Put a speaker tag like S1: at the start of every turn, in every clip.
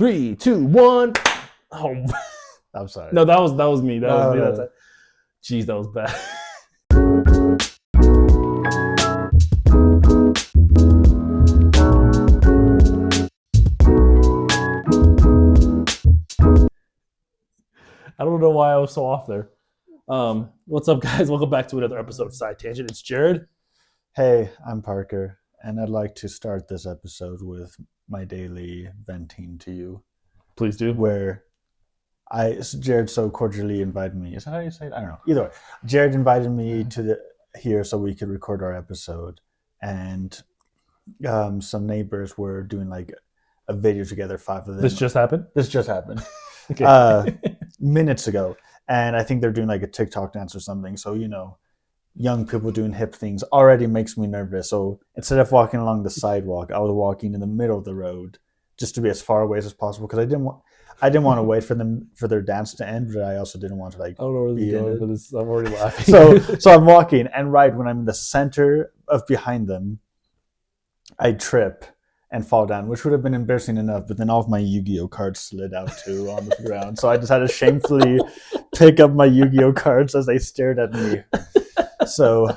S1: 3, 2, 1. Oh,
S2: I'm sorry.
S1: no, that was me. That was me.
S2: No.
S1: That's it. Jeez, that was bad. I don't know why I was so off there. What's up, guys? Welcome back to another episode of Side Tangent. It's Jared.
S2: Hey, I'm Parker, and I'd like to start this episode with my daily venting to you.
S1: Please do.
S2: Where Jared so cordially invited me. Is that how you say it? I don't know. Either way, Jared invited me to here so we could record our episode, and some neighbors were doing like a video together. 5 of them.
S1: This just happened?
S2: This just happened.
S1: Okay.
S2: Minutes ago, and I think they're doing like a TikTok dance or something. So young people doing hip things already makes me nervous. So instead of walking along the sidewalk, I was walking in the middle of the road just to be as far away as possible because I didn't want to wait for their dance to end, but I also didn't want to like.
S1: I don't know where this is going, but I'm already laughing.
S2: So I'm walking, and right when I'm in the center of behind them, I trip and fall down, which would have been embarrassing enough, but then all of my Yu-Gi-Oh cards slid out too on the ground. So I just had to shamefully pick up my Yu-Gi-Oh cards as they stared at me. So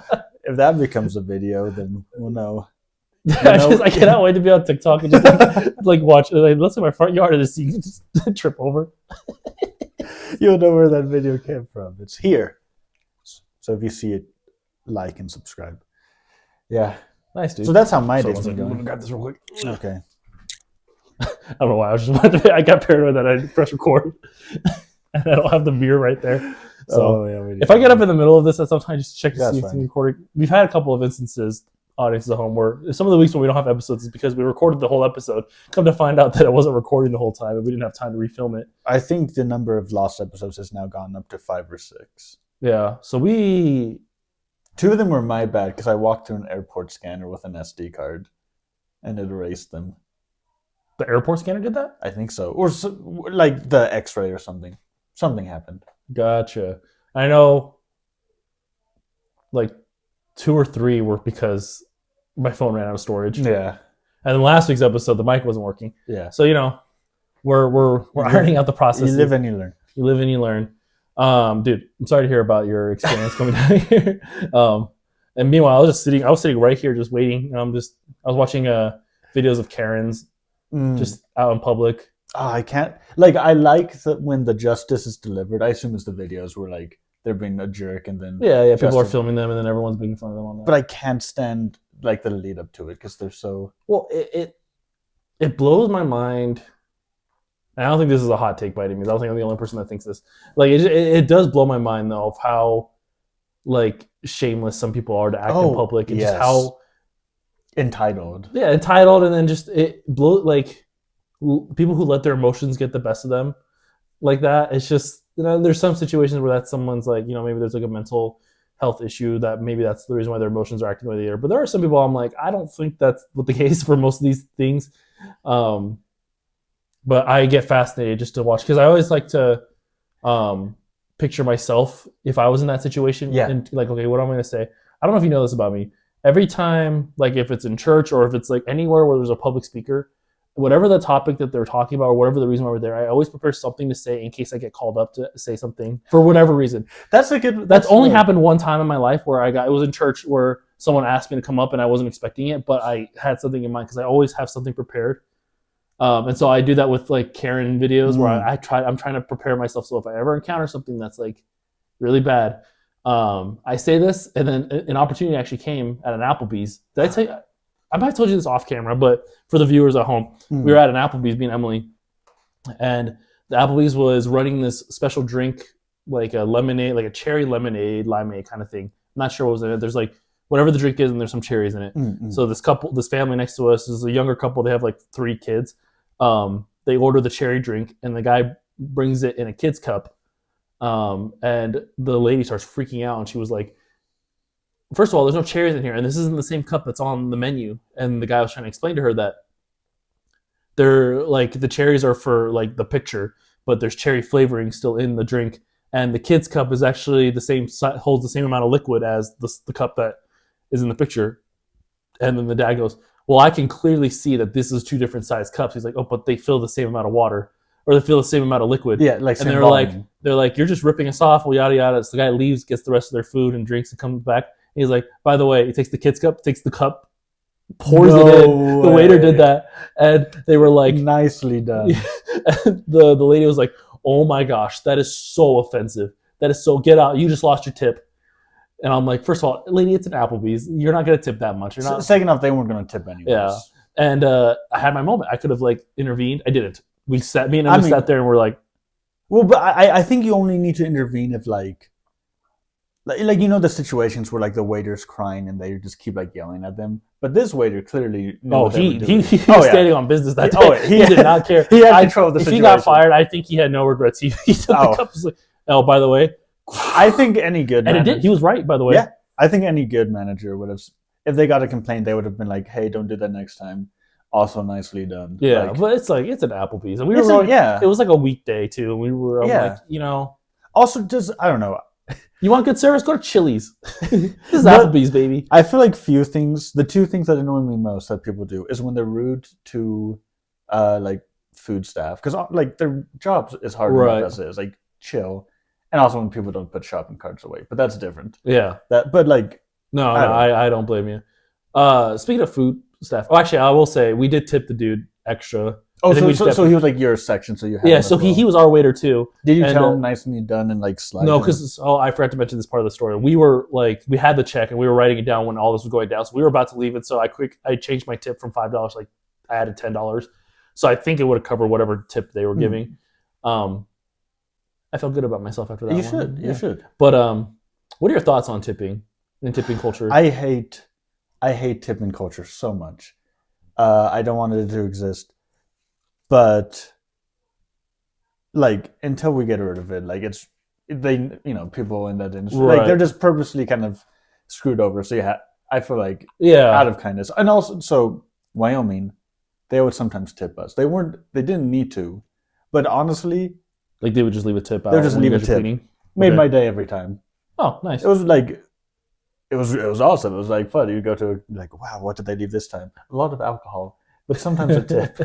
S2: if that becomes a video, then we'll know.
S1: I cannot wait to be on TikTok and just like watch. Like, let's say my front yard and just see you just trip over.
S2: You'll know where that video came from. It's here. So if you see it, like and subscribe. Yeah.
S1: Nice, dude.
S2: So that's how my day's been
S1: I'm
S2: going.
S1: gonna grab this real quick.
S2: Okay.
S1: I don't know why. I got paranoid that I pressed record and I don't have the mirror right there. So if I get up in the middle of this, I sometimes just check to see if it's recording. We've had a couple of instances, audiences at home, where some of the weeks when we don't have episodes is because we recorded the whole episode. Come to find out that it wasn't recording the whole time and we didn't have time to refilm it.
S2: I think the number of lost episodes has now gone up to 5 or 6.
S1: Yeah. So
S2: 2 of them were my bad because I walked through an airport scanner with an SD card and it erased them.
S1: The airport scanner did that?
S2: I think so. Or like the x-ray or something. Something happened.
S1: Gotcha. I know like 2 or 3 were because my phone ran out of storage.
S2: Yeah.
S1: And then last week's episode, the mic wasn't working.
S2: Yeah.
S1: So, we're ironing out the process.
S2: You live and you learn.
S1: You live and you learn. Dude, I'm sorry to hear about your experience coming down here. And meanwhile, I was sitting right here just waiting. And I was watching videos of Karens just out in public.
S2: Oh, I can't, like, I like that when the justice is delivered. I assume it's the videos where like they're being a jerk and then
S1: yeah, people are filming them and then everyone's making fun of them on that.
S2: But I can't stand like the lead up to it because they're so
S1: it blows my mind. And I don't think this is a hot take by any means. I don't think I'm the only person that thinks this. Like it does blow my mind though of how like shameless some people are to act in public and just how
S2: entitled.
S1: Yeah, entitled, and then just it blow like people who let their emotions get the best of them like that. It's just there's some situations where that's someone's like maybe there's like a mental health issue that maybe that's the reason why their emotions are acting the way they are. But there are some people I'm like I don't think that's what the case for most of these things. But I get fascinated just to watch because I always like to picture myself if I was in that situation.
S2: Yeah.
S1: And like, okay, what am I going to say? I don't know if you know this about me. Every time, like if it's in church or if it's like anywhere where there's a public speaker, whatever the topic that they're talking about or whatever the reason why we're there, I always prepare something to say in case I get called up to say something for whatever reason. That's only happened one time in my life where it was in church where someone asked me to come up and I wasn't expecting it, but I had something in mind because I always have something prepared. And so I do that with like Karen videos where I'm trying to prepare myself. So if I ever encounter something that's like really bad, I say this, and then an opportunity actually came at an Applebee's. Did I tell you? I might have told you this off camera, but for the viewers at home, we were at an Applebee's, me and Emily, and the Applebee's was running this special drink, like a lemonade, like a cherry lemonade, limeade kind of thing. I'm not sure what was in it. There's like whatever the drink is, and there's some cherries in it. So this family next to us is a younger couple. They have like 3 kids. They order the cherry drink, and the guy brings it in a kid's cup. And the lady starts freaking out, and she was like, first of all, there's no cherries in here, and this isn't the same cup that's on the menu. And the guy was trying to explain to her that they're like the cherries are for like the picture, but there's cherry flavoring still in the drink. And the kid's cup is actually holds the same amount of liquid as the cup that is in the picture. And then the dad goes, well, I can clearly see that this is 2 different sized cups. He's like, oh, but they fill the same amount of water, or they fill the same amount of liquid.
S2: Yeah, like
S1: And
S2: same
S1: they're
S2: volume.
S1: like, you're just ripping us off. Well, yada yada. So the guy leaves, gets the rest of their food and drinks, and comes back. And he's like, by the way, he takes the kid's cup, takes the cup, pours it in. The waiter did that, and they were like,
S2: nicely done.
S1: the lady was like, oh my gosh, that is so offensive. That is so, get out. You just lost your tip. And I'm like, first of all, lady, it's an Applebee's. You're not going to tip that much. You're not.
S2: Second off, they weren't going to tip anyways.
S1: Yeah. And I had my moment. I could have like intervened. I didn't. Me and him sat there and we're like,
S2: well, but I think you only need to intervene if like you know the situations where like the waiter's crying and they just keep like yelling at them. But this waiter clearly knew what they were doing.
S1: He was standing on business that day.
S2: Oh,
S1: he did not care.
S2: He had control of the situation.
S1: If he got fired, I think he had no regrets. He took the cup. Like, oh, by the way,
S2: I think any good
S1: and it did. He was right, by the way.
S2: Yeah, I think any good manager would have. If they got a complaint, they would have been like, "Hey, don't do that next time." Also, nicely done.
S1: Yeah,
S2: like,
S1: but it's an Applebee's, and we were going, it was like a weekday too. And we were like, you know.
S2: Also, just I don't know.
S1: You want good service? Go to Chili's. This is Applebee's, baby.
S2: I feel like the 2 things that annoy me most that people do is when they're rude to, like food staff, because like their job is hard enough as it is. Like chill, and also when people don't put shopping carts away, but that's different.
S1: Yeah.
S2: But like.
S1: No, I don't blame you. Speaking of food staff, actually, I will say we did tip the dude extra.
S2: Oh, so he was like your section, so you had
S1: yeah. So he was our waiter too.
S2: Did you tell him nicely done and like slide?
S1: No, because I forgot to mention this part of the story. We were like, we had the check and we were writing it down when all this was going down. So we were about to leave it. So I changed my tip from $5, like I added $10. So I think it would have covered whatever tip they were giving. I felt good about myself after that.
S2: You should.
S1: But what are your thoughts on tipping and tipping culture?
S2: I hate tipping culture so much. I don't want it to exist. But like until we get rid of it, like people in that industry, like they're just purposely kind of screwed over. So I feel like out of kindness, and also so Wyoming, they would sometimes tip us. They didn't need to, but honestly,
S1: like they would just leave a tip out.
S2: They would just leave a tip. Made my day every time.
S1: Oh, nice.
S2: It was like. It was awesome. It was like fun. You go to like, wow, what did they leave this time? A lot of alcohol, but sometimes a tip.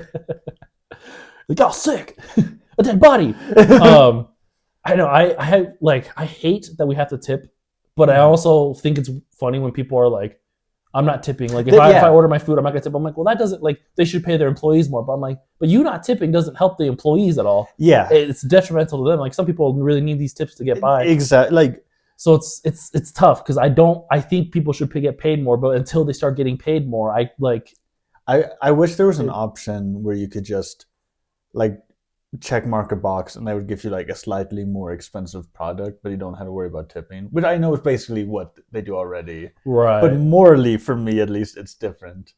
S1: Like, oh, sick, a dead body. I know. I hate that we have to tip, but I also think it's funny when people are like, I'm not tipping. Like if I order my food, I'm not gonna tip. I'm like, well, that doesn't like they should pay their employees more. But I'm like, but you not tipping doesn't help the employees at all.
S2: Yeah,
S1: it's detrimental to them. Like some people really need these tips to get by.
S2: Exactly. Like.
S1: So it's tough because I think people should get paid more, but until they start getting paid more, I
S2: wish there was an option where you could just like check mark a box and they would give you like a slightly more expensive product, but you don't have to worry about tipping. Which I know is basically what they do already.
S1: Right.
S2: But morally, for me at least, it's different.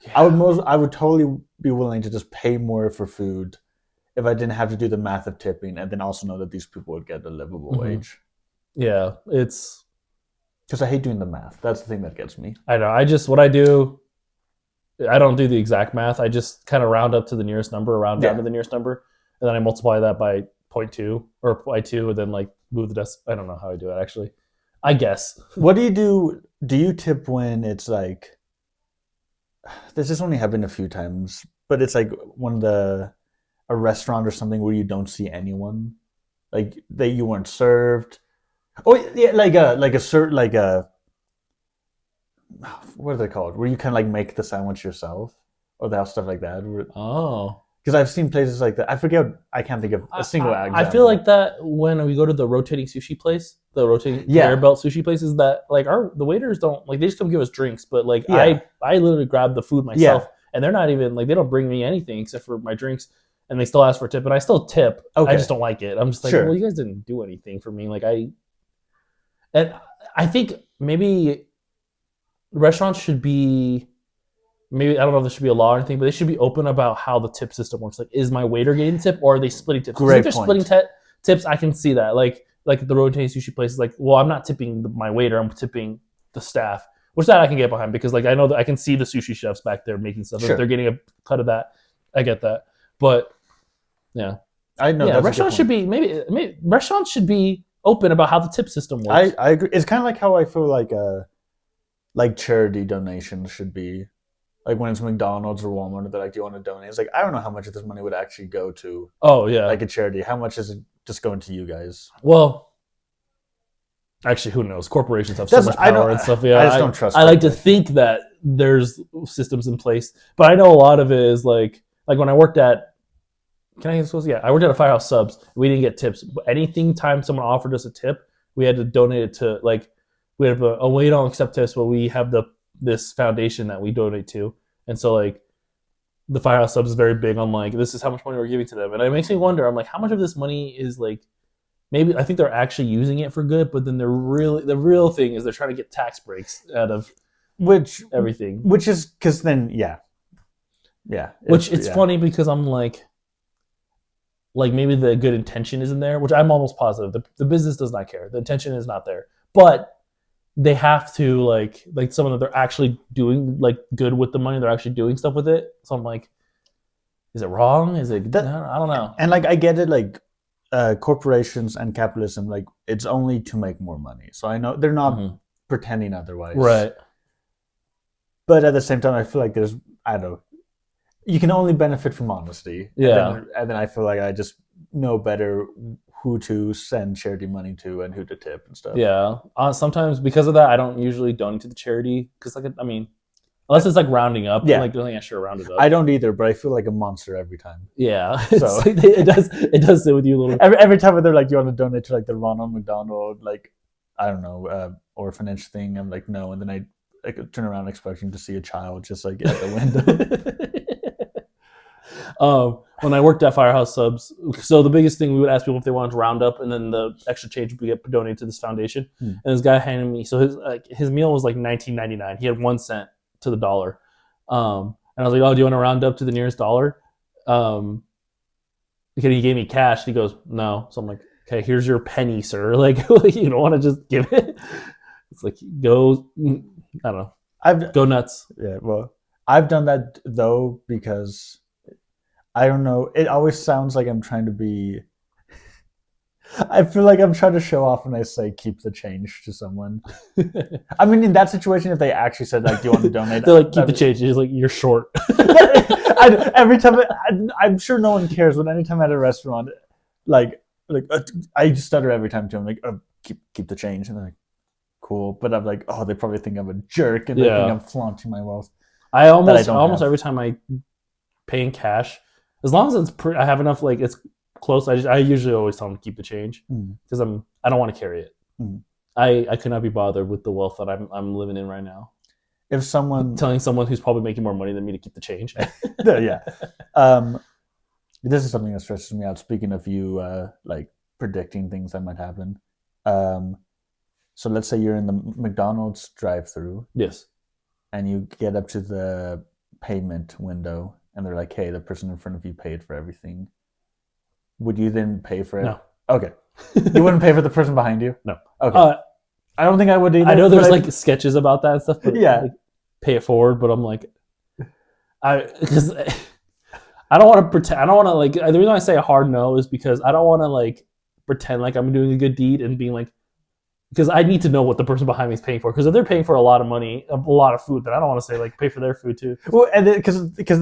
S2: Yeah. I would totally be willing to just pay more for food if I didn't have to do the math of tipping and then also know that these people would get a livable wage.
S1: Yeah, it's
S2: because I hate doing the math. That's the thing that gets me.
S1: I know. What I do, I don't do the exact math. I just kind of round up to the nearest number, round down to the nearest number, and then I multiply that by 0.2 or by 2, and then like move the decimal. I don't know how I do it actually. I guess.
S2: What do you do? Do you tip when it's like? This has only happened a few times, but it's like a restaurant or something where you don't see anyone, like you weren't served. Oh yeah, like a what are they called? Where you can like make the sandwich yourself, or they have stuff like that.
S1: Oh,
S2: because I've seen places like that. I can't think of a single example.
S1: I feel like that when we go to the rotating sushi place, the rotating conveyor belt sushi places, that like the waiters don't like they just come give us drinks, but like I literally grab the food myself, and they're not even like they don't bring me anything except for my drinks. And they still ask for a tip, and I still tip. Okay. I just don't like it. I'm just like, well, you guys didn't do anything for me. Like and I think maybe restaurants should be, maybe, I don't know if there should be a law or anything, but they should be open about how the tip system works. Like, is my waiter getting a tip or are they splitting tips? If they're splitting tips, I can see that. Like the rotating sushi place is like, well, I'm not tipping my waiter, I'm tipping the staff, which that I can get behind because like I know that I can see the sushi chefs back there making stuff. If they're getting a cut of that, I get that. But yeah.
S2: I know.
S1: Yeah, restaurants should be maybe restaurants should be open about how the tip system works.
S2: I agree. It's kind of like how I feel like charity donations should be. Like when it's McDonald's or Walmart, they're like, "Do you want to donate?" It's like I don't know how much of this money would actually go to
S1: Oh yeah.
S2: like a charity. How much is it just going to you guys?
S1: Well, actually, who knows? Corporations have so
S2: That's
S1: much
S2: I
S1: power
S2: don't.
S1: and stuff. Yeah,
S2: I just don't trust.
S1: I like to think that there's systems in place, but I know a lot of it is like when I worked at. Can I suppose? Yeah, I worked at a Firehouse Subs. We didn't get tips. But anything time someone offered us a tip, we had to donate it to like we have a we don't accept tips, but we have this foundation that we donate to, and so like the Firehouse Subs is very big on like this is how much money we're giving to them, and it makes me wonder. I'm like, how much of this money is like maybe I think they're actually using it for good, but then the real thing is they're trying to get tax breaks out of everything.
S2: Which is because then
S1: It's funny because I'm like maybe the good intention isn't there, which I'm almost positive the business does not care. The intention is not there, but they have to like some of them they're actually doing like good with the money. They're actually doing stuff with it. So I'm like, is it wrong? Is it? I don't know.
S2: And like I get it, like corporations and capitalism, like it's only to make more money. So I know they're not pretending otherwise,
S1: right?
S2: But at the same time, I feel like there's I don't know. You can only benefit from honesty.
S1: Yeah.
S2: And then I feel like I just know better who to send charity money to and who to tip and stuff.
S1: Yeah. Sometimes because of that, I don't usually donate to the charity because like I mean, unless it's like rounding up.
S2: Yeah.
S1: Like yeah, sure, round it up.
S2: I don't either, but I feel like a monster every time.
S1: Yeah.
S2: So
S1: it does sit with you a little.
S2: Every time they're like, "Do you want to donate to like the Ronald McDonald like I don't know orphanage thing?" I'm like, "No," and then I could turn around expecting to see a child just like at the window.
S1: When I worked at Firehouse Subs, so the biggest thing we would ask people if they wanted to round up, and then the extra change would get donated to this foundation. And this guy handed me so his meal was like $19.99. He had 1 cent to the dollar, and I was like, "Oh, do you want to round up to the nearest dollar?" Because he gave me cash. He goes, "No." So I'm like, "Okay, here's your penny, sir. Like, you don't want to just give it." It's like go, I don't know, go nuts.
S2: Yeah, well, I've done that though because. I don't know. It always sounds like I'm trying to be. I feel like I'm trying to show off when I say keep the change to someone. I mean, in that situation, if they actually said like, "Do you want to donate?"
S1: They're like, "Keep the change." He's like, "You're short."
S2: Every time, I'm sure no one cares, but anytime at a restaurant, I stutter every time too. I'm like, oh, keep the change," and they're like, "Cool," but I'm like, "Oh, they probably think I'm a jerk and they think I'm flaunting my wealth."
S1: I almost every time I pay in cash. As long as I have enough, like it's close. I usually always tell them to keep the change because I don't want to carry it. I could not be bothered with the wealth that I'm living in right now.
S2: If someone
S1: telling someone who's probably making more money than me to keep the change,
S2: yeah. This is something that stresses me out. Speaking of you, like predicting things that might happen. So let's say you're in the McDonald's drive-through.
S1: Yes.
S2: And you get up to the payment window. And they're like, "Hey, the person in front of you paid for everything." Would you then pay for it?
S1: No.
S2: Okay. You wouldn't pay for the person behind you?
S1: No.
S2: Okay. I don't think I would either.
S1: I know there's like sketches about that and stuff, but
S2: yeah,
S1: like, pay it forward. But I'm like, because I don't want to pretend. I don't want to like. The reason I say a hard no is because I don't want to like pretend like I'm doing a good deed and being like. Because I need to know what the person behind me is paying for. Because if they're paying for a lot of money, a lot of food, then I don't want to say like pay for their food too.
S2: Well, and because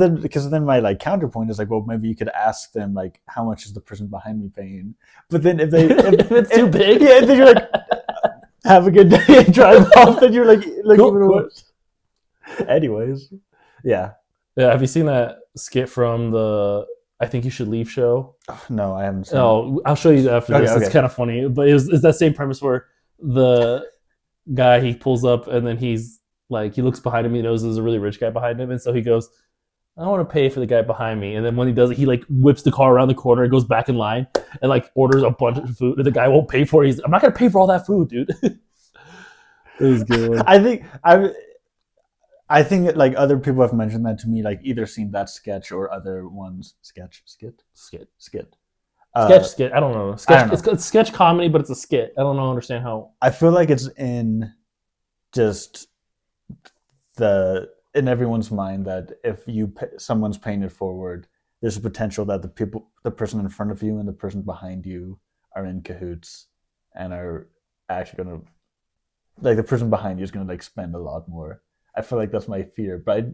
S2: then my like counterpoint is like, well, maybe you could ask them like, how much is the person behind me paying? But then if
S1: it's too big,
S2: yeah, then you're like, have a good day and drive off. Then you're like
S1: cool,
S2: even worse. Anyways, yeah.
S1: Have you seen that skit from the I Think You Should Leave show?
S2: No, I haven't seen
S1: it. I'll show you after this. Okay. It's kind of funny, but it's that same premise where the guy he pulls up and then he's like he looks behind him, he knows there's a really rich guy behind him, and so he goes, "I want to pay for the guy behind me." And then when he does it, he like whips the car around the corner and goes back in line and like orders a bunch of food and the guy won't pay for it. I'm not gonna pay for all that food, dude. It was good.
S2: I think that, like other people have mentioned that to me, like either seen that sketch or other ones. Skit.
S1: Skit. I don't know. It's sketch comedy, but it's a skit. I don't understand how.
S2: I feel like it's in just in everyone's mind that if someone's paying it forward, there's a potential that the person in front of you and the person behind you are in cahoots and are actually going to, like the person behind you is going to like spend a lot more. I feel like that's my fear, but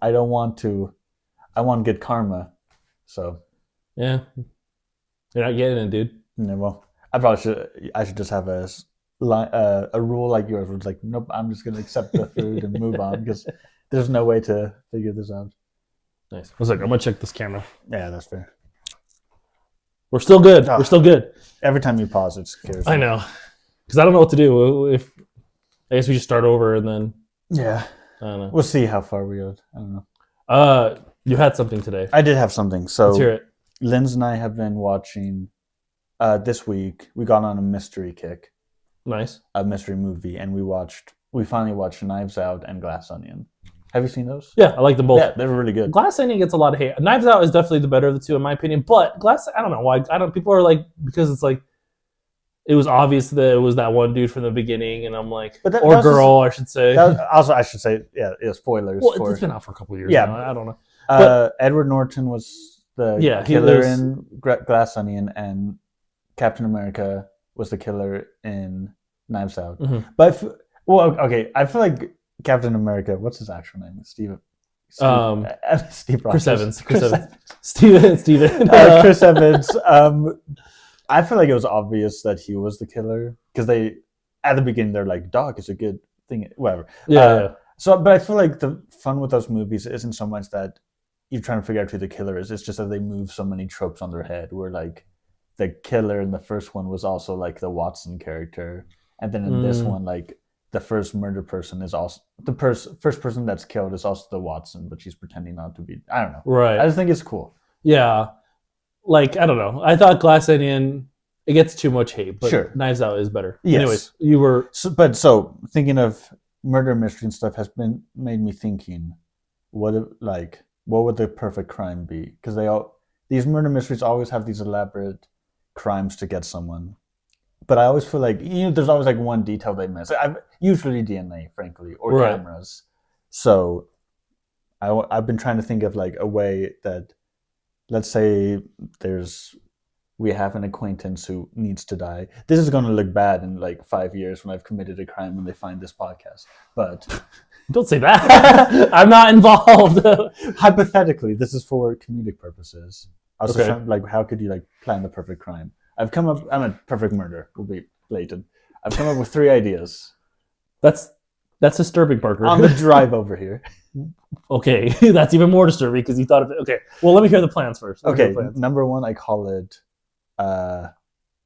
S2: I don't want to. I want good karma. So
S1: Yeah, you're not getting it, dude.
S2: yeah, well, I should just have a rule like yours, where it's like, nope, I'm just gonna accept the food and move on because there's no way to figure this out.
S1: Nice. I was like, I'm gonna check this camera.
S2: Yeah, that's fair.
S1: We're still good.
S2: Oh.
S1: We're still good.
S2: Every time you pause, it scares me.
S1: I know, because I don't know what to do. If I guess we just start over and then
S2: Yeah,
S1: I don't know.
S2: we'll see how far we go. I don't know.
S1: You had something today.
S2: I did have something. So
S1: Let's hear it.
S2: Linz and I have been watching. This week we got on a mystery kick,
S1: Nice.
S2: a mystery movie, and we finally watched Knives Out and Glass Onion. Have you seen those?
S1: Yeah, I like them both.
S2: Yeah, they're really good.
S1: Glass Onion gets a lot of hate. Knives Out is definitely the better of the two, in my opinion. But I don't know why. People are like, because it's like, it was obvious that it was that one dude from the beginning, and I'm like, or girl, I should say.
S2: Also, I should say, yeah, spoilers.
S1: Well, it's been out for a couple of years.
S2: Yeah,
S1: now. I don't know.
S2: Edward Norton was the killer in Glass Onion, and Captain America was the killer in Knives Out.
S1: Mm-hmm.
S2: But I feel like Captain America. What's his actual name? Steve
S1: Chris Evans.
S2: Chris
S1: Evans. Steven.
S2: Chris Evans. I feel like it was obvious that he was the killer because at the beginning they're like, "Doc is a good thing," whatever.
S1: Yeah.
S2: So, but I feel like the fun with those movies isn't so much that you're trying to figure out who the killer is. It's just that they move so many tropes on their head. Where like the killer in the first one was also like the Watson character, and then in this one, like the first murder person is also the first person that's killed is also the Watson, but she's pretending not to be. I don't know.
S1: Right.
S2: I just think it's cool.
S1: Yeah. Like, I don't know. I thought Glass Onion, it gets too much hate, but
S2: Sure.
S1: Knives Out is better.
S2: Yes.
S1: Anyways, you were...
S2: So thinking of murder mystery and stuff has made me thinking, what would the perfect crime be? Because these murder mysteries always have these elaborate crimes to get someone. But I always feel like, there's always like one detail they miss. Usually DNA, frankly, or cameras. So I've been trying to think of like a way that, let's say we have an acquaintance who needs to die. This is going to look bad in like 5 years when I've committed a crime when they find this podcast. But
S1: don't say that. I'm not involved.
S2: Hypothetically, this is for comedic purposes. I was trying, like, how could you like plan the perfect crime? I'm a perfect murder. Will be blatant. I've come up with 3 ideas.
S1: That's disturbing, Parker.
S2: On the drive over here.
S1: Okay, that's even more disturbing because you thought of it. Okay, well, let me hear the plans first.
S2: Number 1, I call it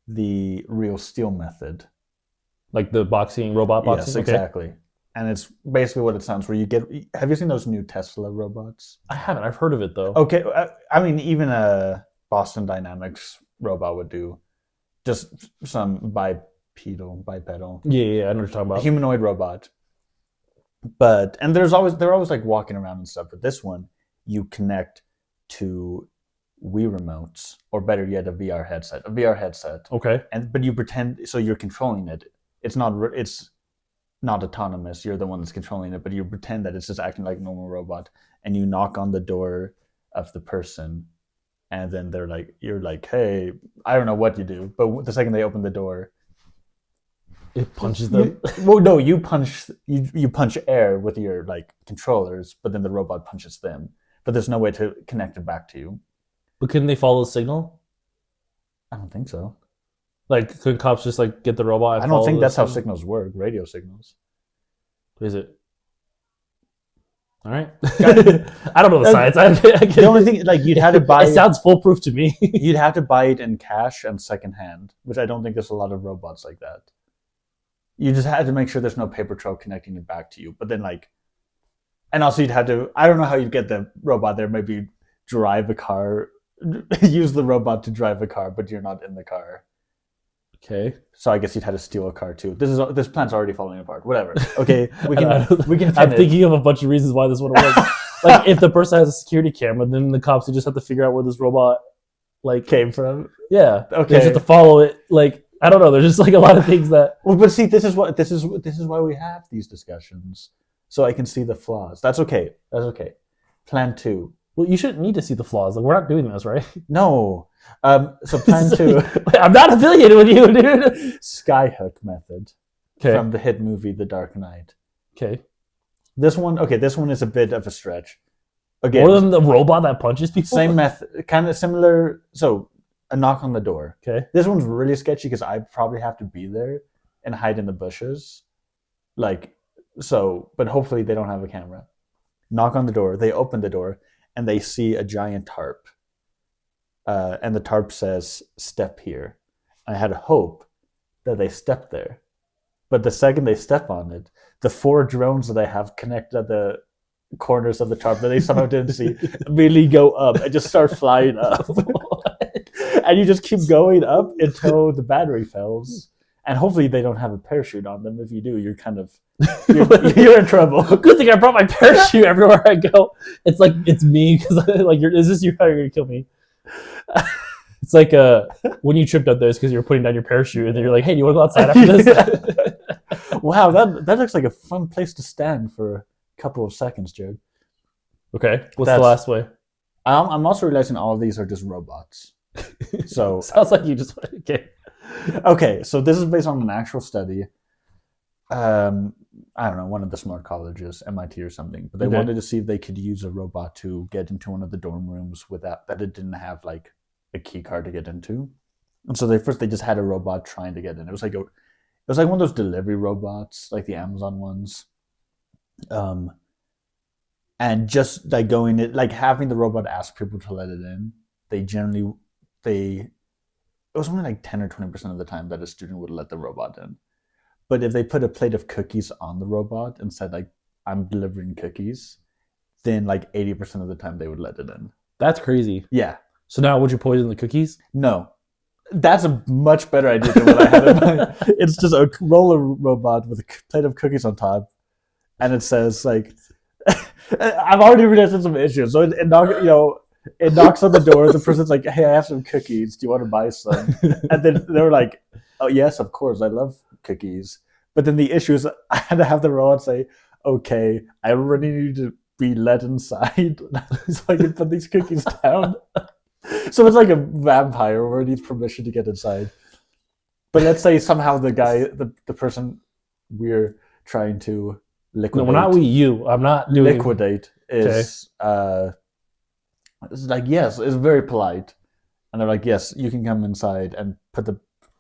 S2: the real steel method.
S1: Like the robot boxing?
S2: Yes, exactly. And it's basically what it sounds where have you seen those new Tesla robots?
S1: I haven't. I've heard of it, though.
S2: Okay, I mean, even a Boston Dynamics robot would do just some bipedal.
S1: Yeah, I know what you're talking about.
S2: A humanoid robot. And they're always like walking around and stuff. But this one, you connect to Wii remotes, or better yet, a VR headset.
S1: Okay.
S2: But you pretend, so you're controlling it. It's not autonomous. You're the one that's controlling it, but you pretend that it's just acting like a normal robot. And you knock on the door of the person, and then you're like, hey, I don't know what you do, but the second they open the door,
S1: it punches them.
S2: You punch air with your like controllers, but then the robot punches them. But there's no way to connect it back to you.
S1: But couldn't they follow the signal?
S2: I don't think so.
S1: Like, could cops just like get the robot?
S2: I don't think that's how signals work. Radio signals.
S1: Is it? All right. I don't know the science.
S2: The only thing, like, you'd have to buy
S1: it sounds foolproof to me.
S2: You'd have to buy it in cash and secondhand, which I don't think there's a lot of robots like that. You just had to make sure there's no paper trail connecting it back to you. But then, like, and also you'd have to, I don't know how you'd get the robot there. Maybe drive a car, use the robot to drive a car, but you're not in the car.
S1: Okay.
S2: So I guess you'd have to steal a car too. This plan's already falling apart. Whatever. Okay, we can.
S1: I'm thinking of a bunch of reasons why this wouldn't work. Like, if the person has a security camera, then the cops would just have to figure out where this robot like
S2: came from.
S1: Yeah.
S2: Okay.
S1: They just have to follow it. Like, I don't know. There's just like a lot of things that.
S2: Well, but see, this is why we have these discussions, so I can see the flaws. That's okay. Plan 2.
S1: Well, you shouldn't need to see the flaws. Like, we're not doing this, right?
S2: No. So plan 2.
S1: I'm not affiliated with you, dude.
S2: Skyhook method. Okay. From the hit movie The Dark Knight.
S1: Okay.
S2: This one is a bit of a stretch. Again,
S1: More than the robot that punches people?
S2: same method, kind of similar. So, a knock on the door.
S1: Okay.
S2: This one's really sketchy because I probably have to be there and hide in the bushes. Like, so, but hopefully they don't have a camera. Knock on the door. They open the door and they see a giant tarp. And the tarp says, "Step here." I had hope that they stepped there. But the second they step on it, the 4 drones that I have connected at the corners of the tarp that they somehow didn't see immediately go up and just start flying up. And you just keep going up until the battery fails. And hopefully they don't have a parachute on them. If you do, you're in trouble.
S1: Good thing I brought my parachute everywhere I go. It's like it's me because like is this you? How you're gonna kill me? It's like when you tripped up there, it's because you're putting down your parachute, and then you're like, "Hey, do you want to go outside after this?"
S2: Wow, that looks like a fun place to stand for a couple of seconds, Jared.
S1: Okay, what's the last way?
S2: I'm also realizing all of these are just robots. So
S1: sounds like you just
S2: okay. So this is based on an actual study. I don't know, one of the smart colleges, MIT or something, but they wanted to see if they could use a robot to get into one of the dorm rooms without that it didn't have like a key card to get into. And so they just had a robot trying to get in. It was like one of those delivery robots, like the Amazon ones. And just like having the robot ask people to let it in, it was only like 10 or 20% of the time that a student would let the robot in. But if they put a plate of cookies on the robot and said like, "I'm delivering cookies," then like 80% of the time they would let it in.
S1: That's crazy.
S2: Yeah.
S1: So now would you poison the cookies?
S2: No. That's a much better idea than what I had in mind. It's just a roller robot with a plate of cookies on top. And it says like, I've already realized some issues. So it knocks on the door. The person's like, "Hey, I have some cookies. Do you want to buy some?" And then they were like, "Oh yes, of course. I love cookies." But then the issue is I had to have the robot say, "Okay, I really need to be let inside so I can put these cookies down." So it's like a vampire where it needs permission to get inside. But let's say somehow the person we're trying to liquidate.
S1: No, not you. I'm not doing
S2: liquidate is it's like, yes, it's very polite. And they're like, "Yes, you can come inside and put the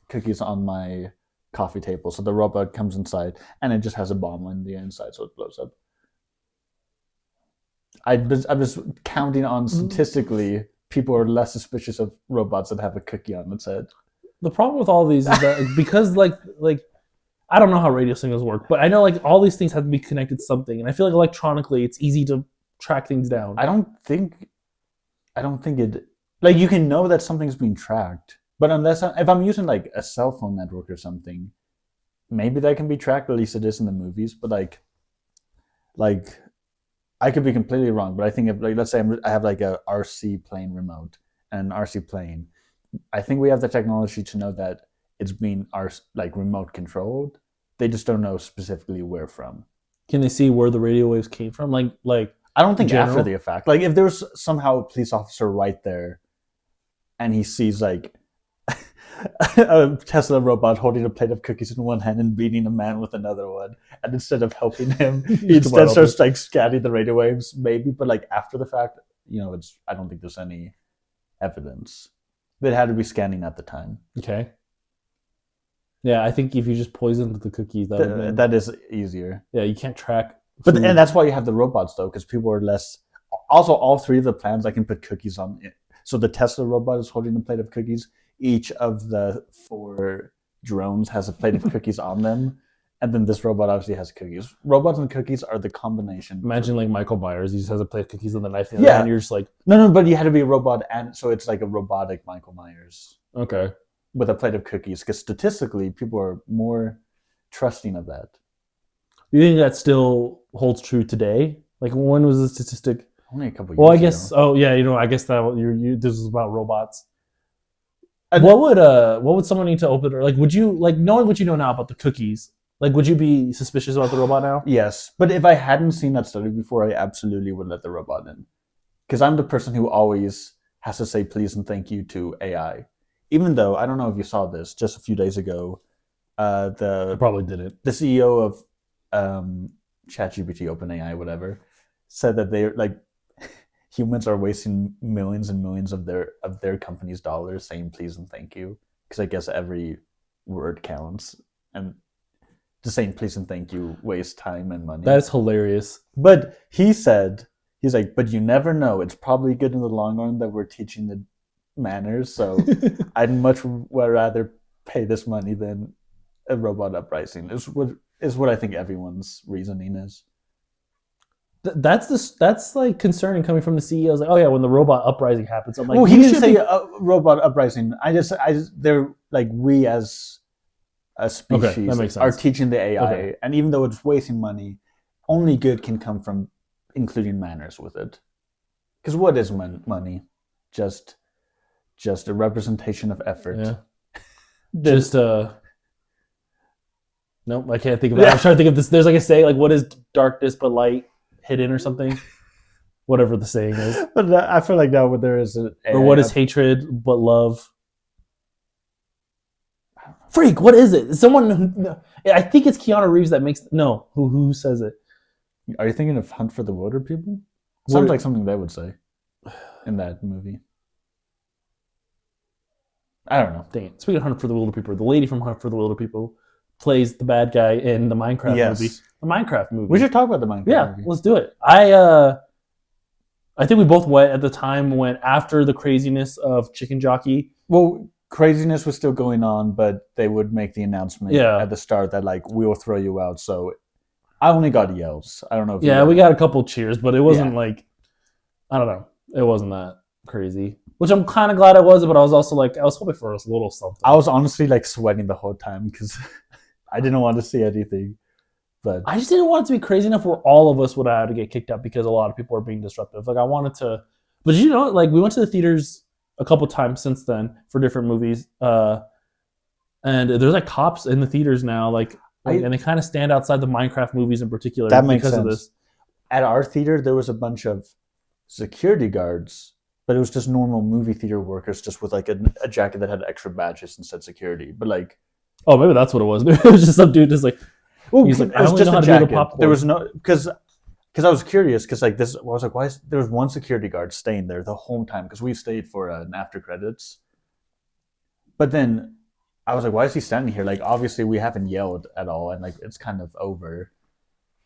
S2: cookies on my coffee table." So the robot comes inside and it just has a bomb on the inside, so it blows up. I was counting on statistically people are less suspicious of robots that have a cookie on its head.
S1: The problem with all these is that because like I don't know how radio signals work, but I know like all these things have to be connected to something, and I feel like electronically it's easy to track things down.
S2: I don't think it, like, you can know that something's being tracked, but if I'm using like a cell phone network or something, maybe that can be tracked. At least it is in the movies. But like I could be completely wrong. But I think if, like, let's say I have like a RC plane remote and an RC plane, I think we have the technology to know that it's being remote controlled. They just don't know specifically where from.
S1: Can they see where the radio waves came from? Like
S2: I don't think after the effect. Like if there's somehow a police officer right there, and he sees like a Tesla robot holding a plate of cookies in one hand and beating a man with another one, and instead of helping him, he instead starts like scanning the radio waves, maybe. But like after the fact, I don't think there's any evidence. It had to be scanning at the time.
S1: Okay. Yeah, I think if you just poisoned the cookies,
S2: that is easier.
S1: Yeah, you can't track.
S2: And that's why you have the robots, though, because people are less. Also, all 3 of the plans I can put cookies on it. So the Tesla robot is holding a plate of cookies. Each of the 4 drones has a plate of cookies on them, and then this robot obviously has cookies. Robots and cookies are the combination.
S1: Imagine like Michael Myers. He just has a plate of cookies and the knife in the hand, and you're just like,
S2: no, but you had to be a robot, and so it's like a robotic Michael Myers.
S1: Okay.
S2: With a plate of cookies, because statistically, people are more trusting of that.
S1: Do you think that still holds true today? Like, when was the statistic?
S2: Only a couple years
S1: Well, I guess.
S2: ago.
S1: Oh, yeah. I guess that this was about robots. What would someone need to open? Or like, would you like knowing what you know now about the cookies? Like, would you be suspicious about the robot now?
S2: Yes, but if I hadn't seen that study before, I absolutely would let the robot in, because I'm the person who always has to say please and thank you to AI. Even though, I don't know if you saw this, just a few days ago,
S1: I probably didn't.
S2: The CEO of ChatGPT, OpenAI, whatever, said that they're like humans are wasting millions and millions of their company's dollars saying please and thank you, because I guess every word counts, and just saying please and thank you wastes time and money.
S1: That's hilarious.
S2: But he's like, but you never know. It's probably good in the long run that we're teaching the manners. So I'd much rather pay this money than a robot uprising. Is what I think everyone's reasoning is.
S1: That's like concerning coming from the CEOs. Like, oh yeah, when the robot uprising happens, I'm like,
S2: well, he didn't say a robot uprising. I just they're like, we as a species are teaching the AI, and even though it's wasting money, only good can come from including manners with it. Because what is money? Just a representation of effort.
S1: Yeah. Just nope, I can't think of that. I'm trying to think of this. There's like a saying, like, what is darkness but light hidden or something? Whatever the saying is.
S2: But I feel like now there is
S1: or what is hatred but love? Freak, what is it? Someone, I think it's Keanu Reeves that makes, no, who says it?
S2: Are you thinking of Hunt for the Wilder People? Sounds like something they would say in that movie. I don't know.
S1: Dang it. Speaking of Hunt for the Wilder People, the lady from Hunt for the Wilder People plays the bad guy in the Minecraft movie. The Minecraft movie.
S2: We should talk about the Minecraft movie.
S1: Yeah, let's do it. I think we both went after the craziness of Chicken Jockey.
S2: Well, craziness was still going on, but they would make the announcement at the start that, like, we'll throw you out. So I only got yells. I don't know if
S1: we got a couple cheers, but it wasn't like, I don't know. It wasn't that crazy. Which I'm kind of glad I was, but I was also like, I was hoping for a little something.
S2: I was honestly like sweating the whole time because I didn't want to see anything. But
S1: I just didn't want it to be crazy enough where all of us would have to get kicked out because a lot of people are being disruptive. Like, I wanted to, but you know, like, we went to the theaters a couple times since then for different movies, and there's like cops in the theaters now, and they kind of stand outside the Minecraft movies in particular.
S2: That makes
S1: because
S2: sense.
S1: Of this.
S2: At our theater, there was a bunch of security guards, but it was just normal movie theater workers, just with like a jacket that had extra badges and said security. But like,
S1: oh, maybe that's what it was. Maybe it was just some dude just like,
S2: ooh, he's like, I only know how to do the popcorn. There was no because I was curious because like this, I was like, why is there was one security guard staying there the whole time because we stayed for an after credits. But then I was like, why is he standing here? Like, obviously we haven't yelled at all, and like it's kind of over.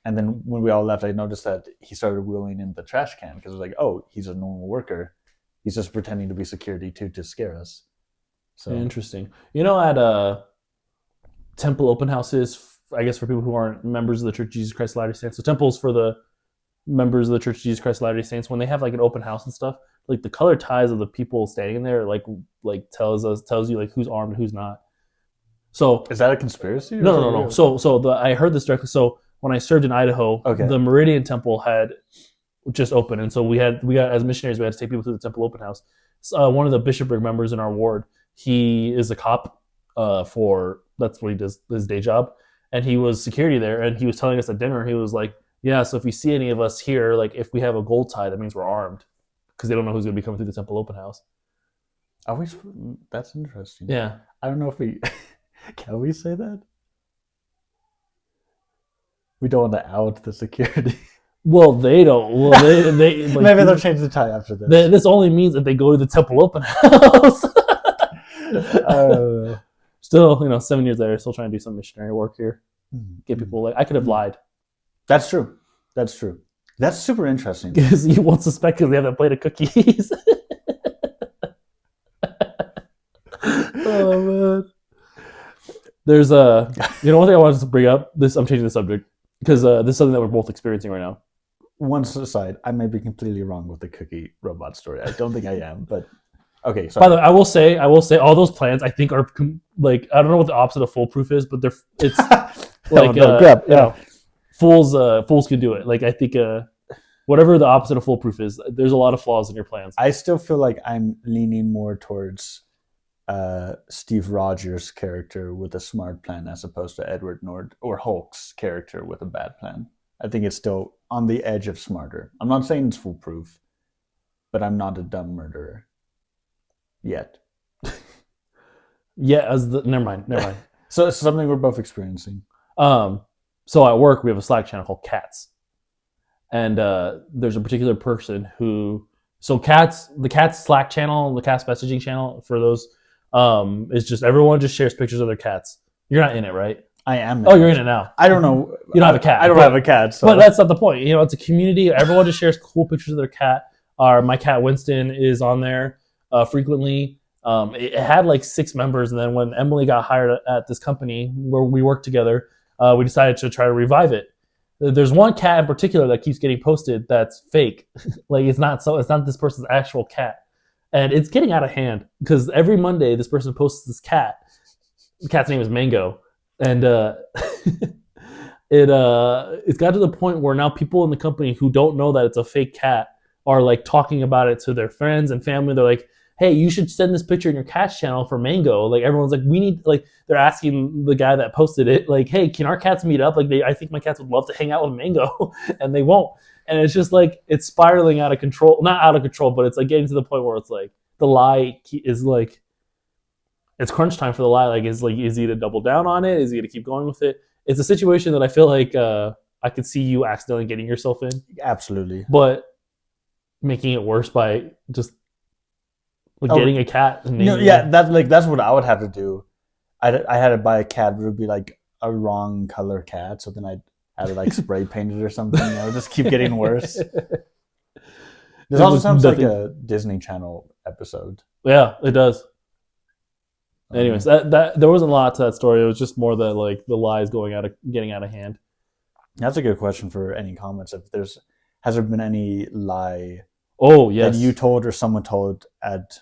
S2: And then when we all left, I noticed that he started wheeling in the trash can because it was like, oh, he's a normal worker. He's just pretending to be security to scare us. So
S1: interesting. You know, at temple open houses, I guess for people who aren't members of the Church of Jesus Christ of Latter-day Saints, so temples for the members of the Church of Jesus Christ of Latter-day Saints, when they have like an open house and stuff, like the color ties of the people standing in there like tells you like who's armed and who's not. So
S2: is that a conspiracy?
S1: No. So I heard this directly. So when I served in Idaho, the Meridian Temple had just opened, and so we got as missionaries, we had to take people to the temple open house. One of the bishopric members in our ward, he is a cop that's what he does, his day job, and he was security there, and he was telling us at dinner, he was like, yeah, so if you see any of us here, like if we have a gold tie, that means we're armed, because they don't know who's going to be coming through the temple open house.
S2: That's interesting.
S1: Yeah.
S2: I don't know if we can we say that? We don't want to out the security.
S1: Well, they don't. Well, they like,
S2: maybe they'll change the tie after this.
S1: This only means that they go to the temple open house. Still, 7 years later, still trying to do some missionary work here. Get people like, I could have lied.
S2: That's true. That's super interesting.
S1: Because you won't suspect because they have that plate of cookies. Oh man. There's one thing I wanted to bring up. I'm changing the subject because this is something that we're both experiencing right now.
S2: One aside, I may be completely wrong with the cookie robot story. I don't think I am, but okay.
S1: Sorry. By the way, I will say all those plans I think are like, I don't know what the opposite of foolproof is, but it's like fools can do it. Like, I think whatever the opposite of foolproof is, there's a lot of flaws in your plans.
S2: I still feel like I'm leaning more towards Steve Rogers' character with a smart plan as opposed to Edward Nord or Hulk's character with a bad plan. I think it's still on the edge of smarter. I'm not saying it's foolproof, but I'm not a dumb murderer yet.
S1: Yeah, never mind.
S2: So it's something we're both experiencing.
S1: So at work, we have a Slack channel called Cats. And there's a particular person who, so the Cats Slack channel, the Cats messaging channel for those, is just everyone just shares pictures of their cats. You're not in it, right?
S2: I am.
S1: Oh, you're in it now.
S2: I don't know.
S1: You don't have a cat.
S2: I don't have a cat. So.
S1: But that's not the point. You know, it's a community. Everyone just shares cool pictures of their cat. My cat Winston is on there frequently. It had like 6 members, and then when Emily got hired at this company where we work together, we decided to try to revive it. There's one cat in particular that keeps getting posted that's fake. Like it's not this person's actual cat. And it's getting out of hand because every Monday this person posts this cat. The cat's name is Mango. And it's got to the point where now people in the company who don't know that it's a fake cat are like talking about it to their friends and family. They're like, hey, you should send this picture in your cat's channel for Mango. Like everyone's like, we need, like they're asking the guy that posted it, like, hey, can our cats meet up? Like I think my cats would love to hang out with Mango and they won't. And it's just like, it's spiraling out of control, not out of control, but it's like getting to the point where it's like the lie is like, it's crunch time for the lie. Like, is he to double down on it? Is he to keep going with it? It's a situation that I feel like I could see you accidentally getting yourself in.
S2: Absolutely.
S1: But making it worse by just getting a cat.
S2: No, yeah, that's what I would have to do. I had to buy a cat, but it would be like a wrong color cat. So then I'd have it like spray painted or something. I would just keep getting worse. This also sounds like a Disney Channel episode.
S1: Yeah, it does. Anyways, that there wasn't a lot to that story. It was just more that like the lies getting out of hand.
S2: That's a good question for any comments. Has there been any lie?
S1: Oh yes,
S2: that you told or someone told at,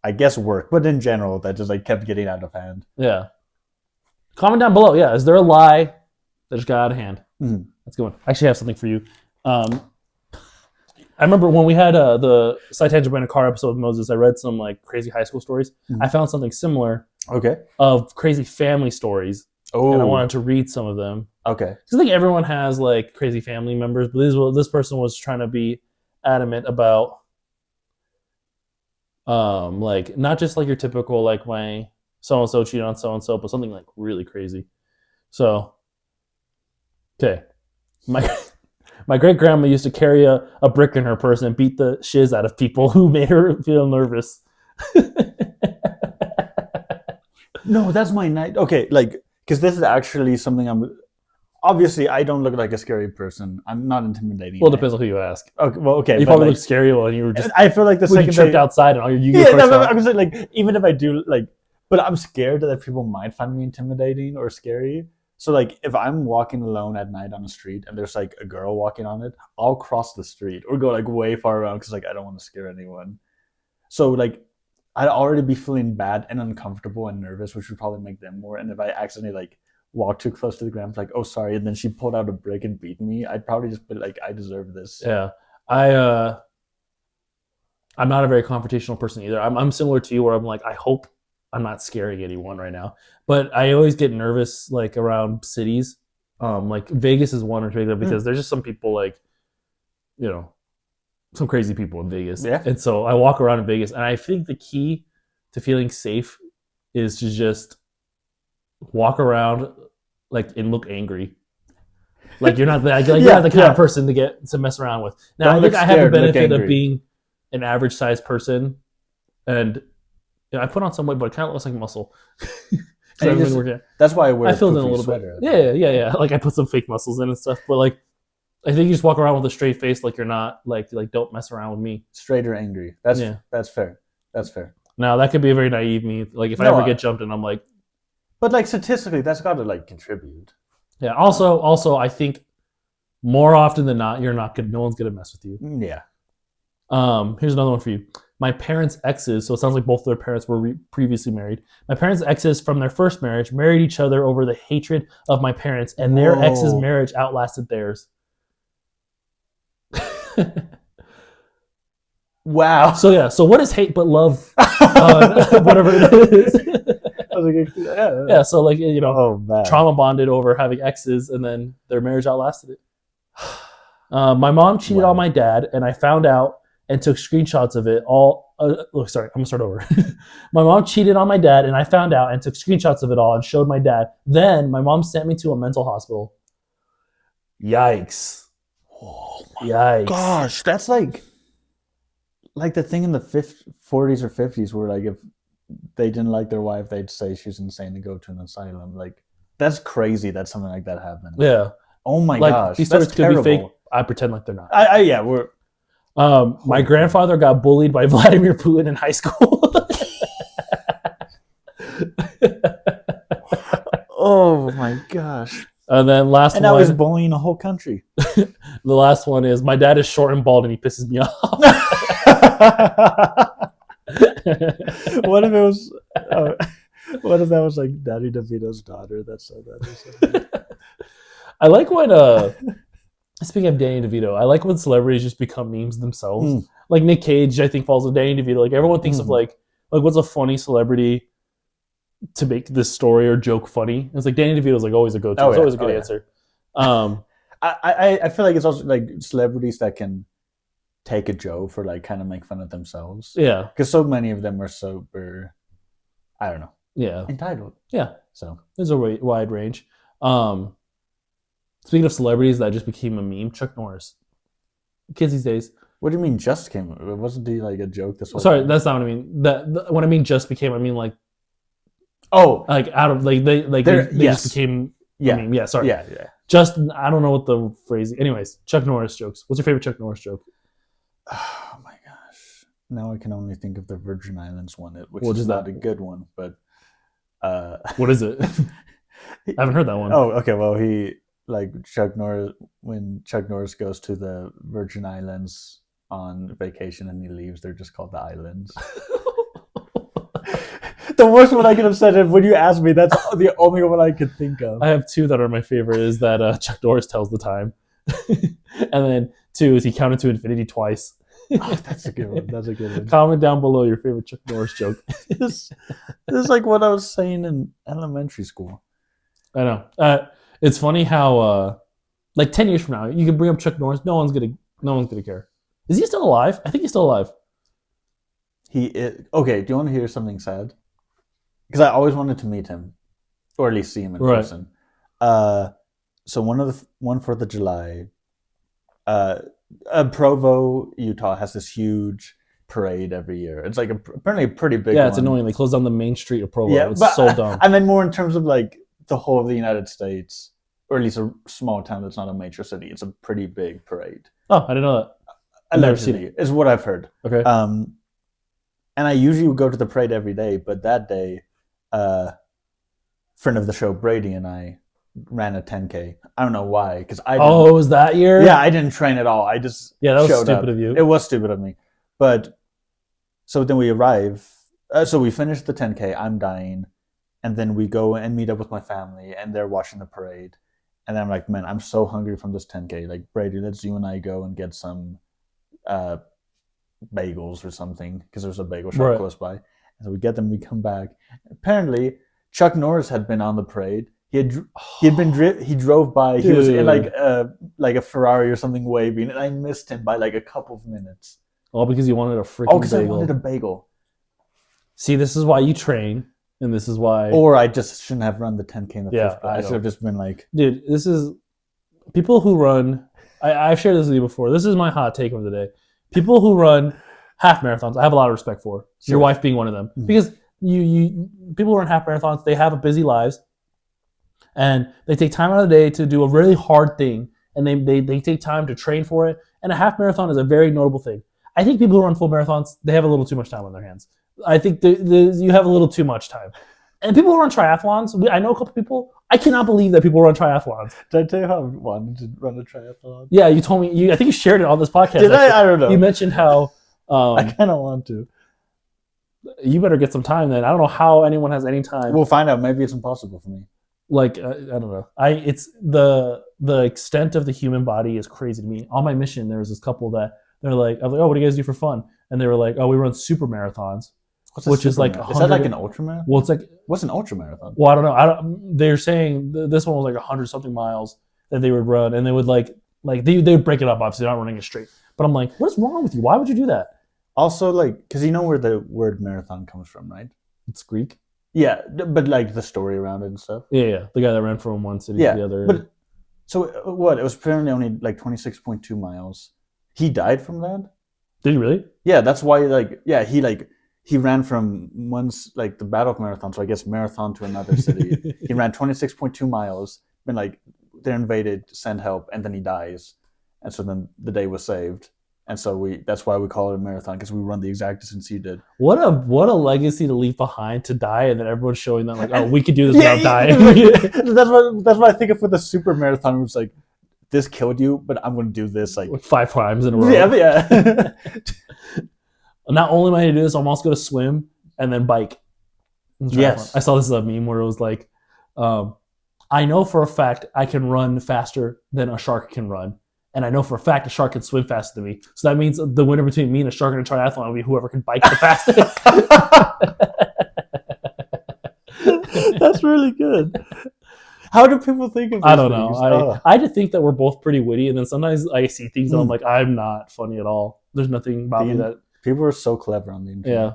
S2: I guess, work, but in general that just like kept getting out of hand.
S1: Yeah. Comment down below. Yeah, is there a lie that just got out of hand?
S2: Mm-hmm.
S1: That's a good one. I actually have something for you. I remember when we had the Sci Tangent Brand a Car episode with Moses, I read some like crazy high school stories. Mm-hmm. I found something similar.
S2: Okay.
S1: Of crazy family stories. Oh. And I wanted to read some of them.
S2: Okay.
S1: Because I think everyone has like crazy family members, but this person was trying to be adamant about like not just like your typical like my so-and-so cheated on so-and-so, but something like really crazy. So, okay. My great-grandma used to carry a brick in her purse and beat the shiz out of people who made her feel nervous.
S2: No, that's my night. Okay, like, because this is actually something obviously, I don't look like a scary person. I'm not intimidating.
S1: Well, it depends on who you ask.
S2: Okay, well, okay.
S1: You probably look scary when you were just.
S2: I feel like the second
S1: you tripped outside and all your Yu-Gi-Oh!
S2: I was like, even if I do, like, but I'm scared that people might find me intimidating or scary. So, like, if I'm walking alone at night on the street and there's like a girl walking on it, I'll cross the street or go like way far around because like I don't want to scare anyone. So, like, I'd already be feeling bad and uncomfortable and nervous, which would probably make them more. And if I accidentally like walk too close to the ground, like, oh sorry, and then she pulled out a brick and beat me, I'd probably just be like, I deserve this.
S1: Yeah, I'm not a very confrontational person either. I'm similar to you, where I'm like, I hope I'm not scaring anyone right now, but I always get nervous like around cities. Like Vegas is one or two because there's just some people like, you know, some crazy people in Vegas.
S2: Yeah.
S1: And so I walk around in Vegas, and I think the key to feeling safe is to just walk around like and look angry. Like you're not that you're not the kind of person to mess around with. Now I think I have the benefit of being an average sized person, and I put on some weight, but it kind of looks like muscle.
S2: That's why I
S1: filled in a little bit. Yeah. Like I put some fake muscles in and stuff, but like I think you just walk around with a straight face, like you're not like don't mess around with me.
S2: Straight or angry. That's fair. That's fair.
S1: Now that could be a very naive me. Like if I ever get jumped and I'm like,
S2: but like statistically, that's got to like contribute.
S1: Yeah. Also, I think more often than not, you're not good. No one's gonna mess with you.
S2: Yeah.
S1: Here's another one for you. My parents' exes, so it sounds like both their parents were previously married. My parents' exes from their first marriage married each other over the hatred of my parents, and their ex's marriage outlasted theirs.
S2: Wow.
S1: So what is hate but love? Whatever it is. Yeah. So like trauma bonded over having exes, and then their marriage outlasted it. My mom cheated on my dad, and I found out and took screenshots of it all. Sorry, I'm gonna start over. My mom cheated on my dad, and I found out and took screenshots of it all and showed my dad. Then my mom sent me to a mental hospital. Yikes.
S2: Oh
S1: Yikes.
S2: gosh, that's like the thing in the 40s or 50s where like if they didn't like their wife, they'd say she's insane and go to an asylum. Like that's crazy that something like that happened.
S1: Yeah.
S2: Oh my
S1: Like
S2: gosh,
S1: these
S2: that's
S1: stories could
S2: terrible.
S1: be fake. I pretend like they're not.
S2: Yeah, we're.
S1: My grandfather got bullied by Vladimir Putin in high school.
S2: Oh my gosh.
S1: And then last
S2: And
S1: one.
S2: now he's bullying a whole country.
S1: The last one is my dad is short and bald and he pisses me off.
S2: What if it was? What if that was like Danny DeVito's daughter that said that or something?
S1: I like when speaking of Danny DeVito, I like when celebrities just become memes themselves. Like Nick Cage, I think falls with Danny DeVito. Like everyone thinks of like what's a funny celebrity to make this story or joke funny. It's like Danny DeVito's like always a go-to. It's always a good answer.
S2: I feel like it's also like celebrities that can take a joke or like kind of make fun of themselves.
S1: Yeah,
S2: because so many of them are super, I don't know.
S1: Yeah,
S2: entitled.
S1: Yeah,
S2: so
S1: there's a wide range. Speaking of celebrities that just became a meme, Chuck Norris. Kids these days.
S2: What do you mean just came? Wasn't he like a joke this whole
S1: Sorry,
S2: time?
S1: that's not what I mean. When I mean just became, I mean like like out of like they just became a meme. Yeah, sorry.
S2: Yeah.
S1: Just I don't know what the phrase. Anyways, Chuck Norris jokes. What's your favorite Chuck Norris joke?
S2: Oh my gosh! Now I can only think of the Virgin Islands one, which
S1: What
S2: is
S1: is
S2: not
S1: that?
S2: a good one. But
S1: what is it? I haven't heard that one.
S2: Oh, okay. Well, Chuck Norris, when Chuck Norris goes to the Virgin Islands on vacation and he leaves, they're just called the islands. The worst one I could have said, and when you asked me, that's the only one I could think of.
S1: I have two that are my favorite. Is that Chuck Norris tells the time, and then two is he counted to infinity twice.
S2: Oh, that's a good one. That's a good one.
S1: Comment down below your favorite Chuck Norris joke.
S2: This is like what I was saying in elementary school.
S1: I know. It's funny how like 10 years from now you can bring up Chuck Norris. No one's gonna care. Is he still alive? I think he's still alive.
S2: He is. Okay, do you want to hear something sad? Because I always wanted to meet him, or at least see him in person. So one 4th of July, Provo, Utah has this huge parade every year. It's like apparently a pretty big.
S1: Yeah, it's annoying. They close down the main street of Provo.
S2: Yeah,
S1: it's so dumb.
S2: I meant more in terms of like the whole of the United States, or at least a small town that's not a major city. It's a pretty big parade.
S1: Oh, I didn't know that.
S2: Allegedly, is what I've heard.
S1: Okay.
S2: And I usually would go to the parade every day, but that day, friend of the show Brady and I ran a 10K. I don't know why, because I didn't,
S1: it was that year?
S2: Yeah, I didn't train at all. I just
S1: that was
S2: showed
S1: stupid
S2: up.
S1: of you.
S2: It was stupid of me. But so then we arrive. So we finish the 10K. I'm dying, and then we go and meet up with my family, and they're watching the parade. And then I'm like, man, I'm so hungry from this 10K. Like, Brady, let's you and I go and get some bagels or something, because there's a bagel shop close by. And so we get them. We come back. Apparently, Chuck Norris had been on the parade. He drove by. Dude. He was in like a Ferrari or something waving, and I missed him by like a couple of minutes.
S1: All because you wanted a freaking bagel.
S2: Because I wanted a bagel.
S1: See, this is why you train, and this is why.
S2: Or I just shouldn't have run the 10K in the first place. I should have just been like,
S1: dude, this is people who run. I've shared this with you before. This is my hot take of the day. People who run half marathons, I have a lot of respect for. Sure. Your wife being one of them, because you people who run half marathons, they have busy lives, and they take time out of the day to do a really hard thing, and they take time to train for it. And a half marathon is a very notable thing. I think people who run full marathons, they have a little too much time on their hands. I think you have a little too much time. And people who run triathlons, I know a couple people. I cannot believe that people run triathlons.
S2: Did I tell you how I wanted to run a triathlon?
S1: Yeah, you told me. I think you shared it on this podcast.
S2: Did I? I don't know.
S1: You mentioned how.
S2: I kind of want to.
S1: You better get some time then. I don't know how anyone has any time.
S2: We'll find out. Maybe it's impossible for me.
S1: Like I don't know. It's the extent of the human body is crazy to me. On my mission, there was this couple that they're like, I was like, oh, what do you guys do for fun? And they were like, oh, we run super marathons. Which is like
S2: is that like an ultra marathon?
S1: Well, it's like
S2: what's an ultra marathon?
S1: Well, I don't know. They're saying this one was like 100 something miles that they would run, and they would like they would break it up. Obviously, they're not running it straight. But I'm like, what's wrong with you? Why would you do that?
S2: Also, like, because you know where the word marathon comes from, right?
S1: It's Greek.
S2: Yeah, but like the story around it and stuff.
S1: Yeah. The guy that ran from one city to the other.
S2: But So what? It was apparently only like 26.2 miles. He died from that?
S1: Did he really?
S2: Yeah, that's why he ran from once like the Battle of Marathon, so I guess marathon to another city. He ran 26.2 miles, been like they're invaded, send help, and then he dies. And so then the day was saved. And so that's why we call it a marathon, because we run the exact distance he did.
S1: What a legacy to leave behind, to die, and then everyone's showing them like, oh, we could do this without dying.
S2: That's what I think of with the super marathon. It's like, this killed you, but I'm going to do this like
S1: 5 times in a row.
S2: Yeah.
S1: Not only am I going to do this, I'm also going to swim and then bike.
S2: Yes.
S1: I saw this meme where it was like, I know for a fact I can run faster than a shark can run. And I know for a fact a shark can swim faster than me. So that means the winner between me and a shark in a triathlon will be whoever can bike the fastest.
S2: That's really good. How do people think of this?
S1: I don't know. I just think that we're both pretty witty, and then sometimes I see things and I'm like, I'm not funny at all. There's nothing about me that...
S2: People are so clever on the internet.
S1: Yeah.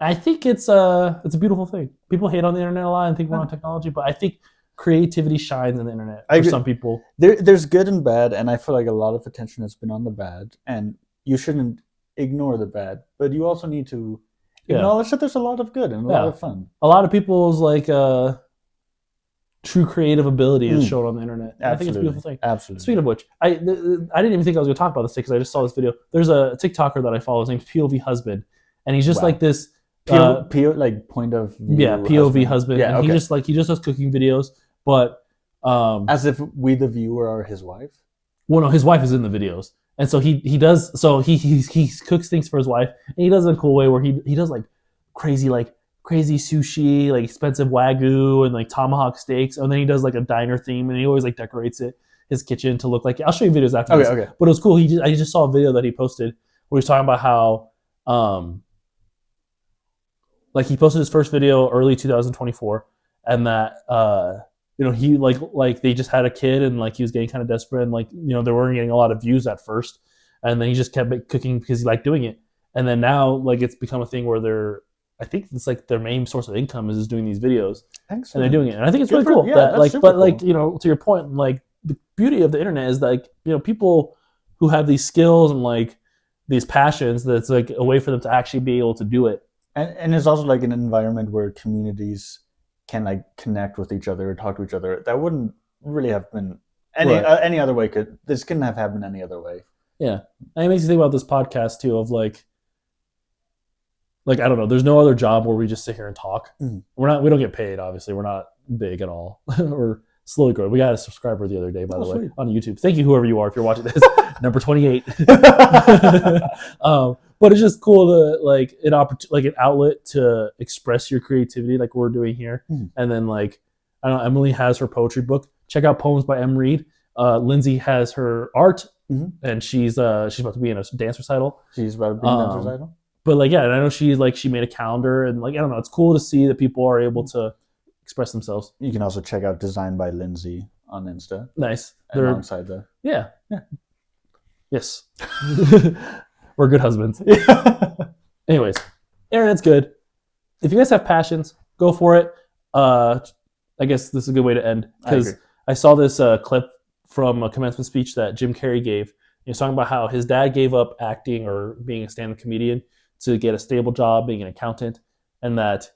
S1: I think it's a beautiful thing. People hate on the internet a lot and think we're on technology, but I think creativity shines on the internet for some people.
S2: There's good and bad, and I feel like a lot of attention has been on the bad, and you shouldn't ignore the bad, but you also need to acknowledge that there's a lot of good and a lot of fun.
S1: A lot of people's like true creative ability is shown on the internet. I think it's a beautiful thing.
S2: Absolutely.
S1: Speaking of which, I didn't even think I was going to talk about this because I just saw this video. There's a TikToker that I follow. His name's POV Husband, and he's just like this
S2: like point of view.
S1: Yeah, POV husband. Yeah, and he just does cooking videos, but
S2: as if we the viewer are his wife.
S1: Well, no, his wife is in the videos, and so he cooks things for his wife, and he does it in a cool way where he does like crazy sushi, like expensive wagyu and like tomahawk steaks, and then he does like a diner theme, and he always like decorates his kitchen to look like. I'll show you videos after this. Okay. But it was cool. I just saw a video that he posted where he's talking about how like he posted his first video early 2024, and that he like they just had a kid, and like he was getting kind of desperate, and like they weren't getting a lot of views at first, and then he just kept cooking because he liked doing it, and then now like it's become a thing where I think it's like their main source of income is doing these videos. Excellent. And they're doing it, and I think it's really cool. That, like, but cool. Like to your point, like the beauty of the internet is that, like people who have these skills and like these passions, that's like a way for them to actually be able to do it.
S2: And it's also like an environment where communities can like connect with each other or talk to each other. That wouldn't really have been any other way. This couldn't have happened any other way.
S1: Yeah, and it makes you think about this podcast too. Of like I don't know. There's no other job where we just sit here and talk. Mm-hmm. We don't get paid. Obviously, we're not big at all. We're slowly growing. We got a subscriber the other day, by the way, on YouTube. Thank you, whoever you are, if you're watching this. Number 28. But it's just cool to like an outlet to express your creativity, like we're doing here. Mm-hmm. And then like I don't know, Emily has her poetry book. Check out Poems by Em Reed. Lindsay has her art, and she's about to be in a dance recital.
S2: She's about to be in a dance recital.
S1: But like, yeah, and I know she made a calendar, and like, I don't know, it's cool to see that people are able to express themselves.
S2: You can also check out Design by Lindsay on Insta.
S1: Nice.
S2: Alongside the...
S1: Yeah. Yes. We're good husbands. Anyways, internet's good. If you guys have passions, go for it. I guess this is a good way to end, because I saw this clip from a commencement speech that Jim Carrey gave. He was talking about how his dad gave up acting or being a stand-up comedian to get a stable job being an accountant, and that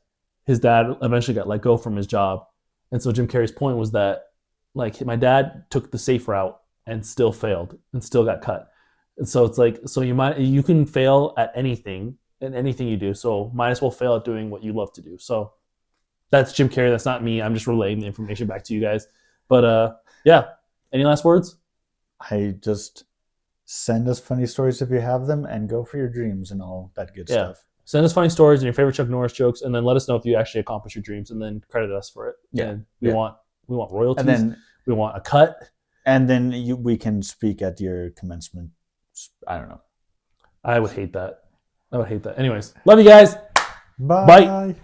S1: his dad eventually got let go from his job. And so Jim Carrey's point was that like my dad took the safe route and still failed and still got cut. And so it's like, so you can fail at anything and anything you do. So might as well fail at doing what you love to do. So that's Jim Carrey. That's not me. I'm just relaying the information back to you guys. But yeah. Any last words?
S2: I just send us funny stories if you have them, and go for your dreams and all that good stuff.
S1: Send us funny stories and your favorite Chuck Norris jokes, and then let us know if you actually accomplish your dreams, and then credit us for it. Yeah. And we want royalties. And then we want a cut.
S2: And then we can speak at your commencement. I don't know.
S1: I would hate that. Anyways, love you guys.
S2: Bye.
S1: Bye.